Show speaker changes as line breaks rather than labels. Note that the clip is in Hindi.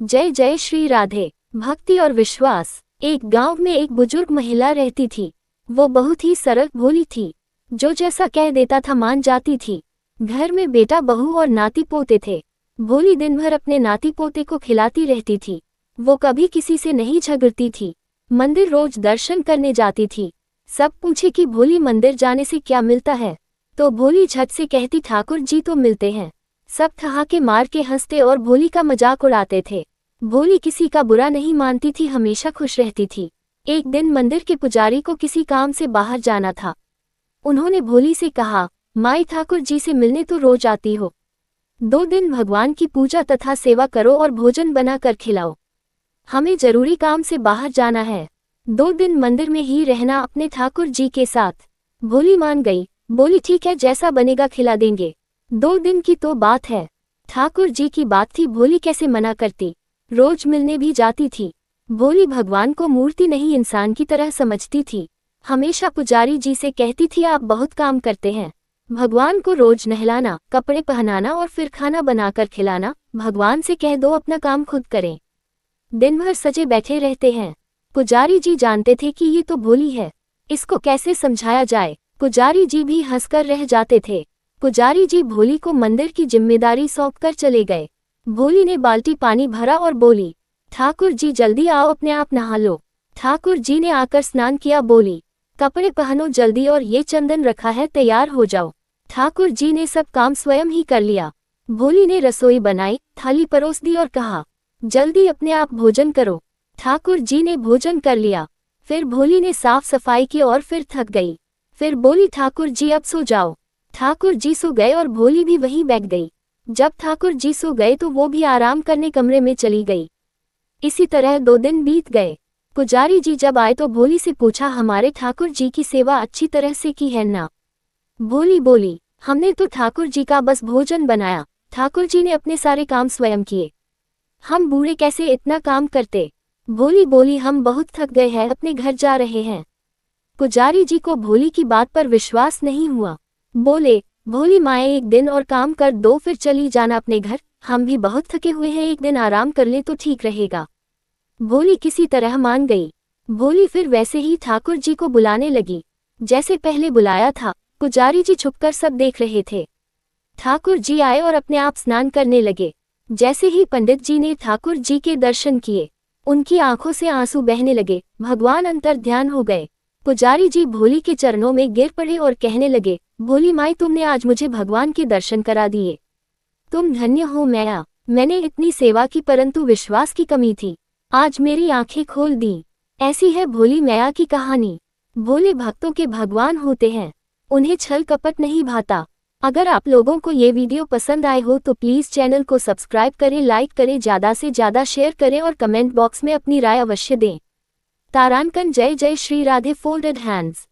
जय जय श्री राधे। भक्ति और विश्वास। एक गांव में एक बुजुर्ग महिला रहती थी। वो बहुत ही सरल भोली थी, जो जैसा कह देता था मान जाती थी। घर में बेटा बहू और नाती पोते थे। भोली दिन भर अपने नाती पोते को खिलाती रहती थी। वो कभी किसी से नहीं झगड़ती थी। मंदिर रोज दर्शन करने जाती थी। सब पूछे कि भोली मंदिर जाने से क्या मिलता है, तो भोली झट से कहती ठाकुर जी तो मिलते हैं। सब ठहाके मार के हंसते और भोली का मजाक उड़ाते थे। भोली किसी का बुरा नहीं मानती थी, हमेशा खुश रहती थी। एक दिन मंदिर के पुजारी को किसी काम से बाहर जाना था। उन्होंने भोली से कहा, माई ठाकुर जी से मिलने तो रोज आती हो, 2 दिन भगवान की पूजा तथा सेवा करो और भोजन बना कर खिलाओ। हमें जरूरी काम से बाहर जाना है, 2 दिन मंदिर में ही रहना अपने ठाकुर जी के साथ। भोली मान गई, बोली ठीक है, जैसा बनेगा खिला देंगे। 2 दिन की तो बात है, ठाकुर जी की बात थी, भोली कैसे मना करती। रोज मिलने भी जाती थी। भोली भगवान को मूर्ति नहीं इंसान की तरह समझती थी। हमेशा पुजारी जी से कहती थी, आप बहुत काम करते हैं, भगवान को रोज नहलाना, कपड़े पहनाना और फिर खाना बनाकर खिलाना। भगवान से कह दो अपना काम खुद करें। दिन भर सजे बैठे रहते हैं। पुजारी जी जानते थे कि ये तो भोली है, इसको कैसे समझाया जाए। पुजारी जी भी हंसकर रह जाते थे। पुजारी जी भोली को मंदिर की जिम्मेदारी सौंपकर चले गए। भोली ने बाल्टी पानी भरा और बोली, ठाकुर जी जल्दी आओ, अपने आप नहा लो। ठाकुर जी ने आकर स्नान किया। बोली, कपड़े पहनो जल्दी और ये चंदन रखा है, तैयार हो जाओ। ठाकुर जी ने सब काम स्वयं ही कर लिया। भोली ने रसोई बनाई, थाली परोस दी और कहा, जल्दी अपने आप भोजन करो। ठाकुर जी ने भोजन कर लिया। फिर भोली ने साफ सफाई की और फिर थक गई। फिर बोली, ठाकुर जी अब सो जाओ। ठाकुर जी सो गए और भोली भी वहीं बैठ गई। जब ठाकुर जी सो गए तो वो भी आराम करने कमरे में चली गई। इसी तरह 2 दिन बीत गए। पुजारी जी जब आए तो भोली से पूछा, हमारे ठाकुर जी की सेवा अच्छी तरह से की है ना। भोली बोली, हमने तो ठाकुर जी का बस भोजन बनाया, ठाकुर जी ने अपने सारे काम स्वयं किए। हम बूढ़े कैसे इतना काम करते। भोली बोली, हम बहुत थक गए हैं, अपने घर जा रहे हैं। पुजारी जी को भोली की बात पर विश्वास नहीं हुआ। बोले, भोली माए, एक दिन और काम कर दो, फिर चली जाना अपने घर। हम भी बहुत थके हुए हैं, एक दिन आराम कर ले तो ठीक रहेगा। भोली किसी तरह मान गई। भोली फिर वैसे ही ठाकुर जी को बुलाने लगी, जैसे पहले बुलाया था। पुजारी जी छुपकर सब देख रहे थे। ठाकुर जी आए और अपने आप स्नान करने लगे। जैसे ही पंडित जी ने ठाकुर जी के दर्शन किए, उनकी आंखों से आंसू बहने लगे। भगवान अंतर ध्यान हो गए। पुजारी जी भोली के चरणों में गिर पड़े और कहने लगे, भोली माई, तुमने आज मुझे भगवान के दर्शन करा दिए। तुम धन्य हो मैया। मैंने इतनी सेवा की परंतु विश्वास की कमी थी, आज मेरी आंखें खोल दी। ऐसी है भोली मैया की कहानी। भोले भक्तों के भगवान होते हैं, उन्हें छल कपट नहीं भाता। अगर आप लोगों को ये वीडियो पसंद आए हो तो प्लीज़ चैनल को सब्सक्राइब करें, लाइक करें, ज़्यादा से ज़्यादा शेयर करें और कमेंट बॉक्स में अपनी राय अवश्य दें। तारांकन। जय जय श्री राधे। Folded hands.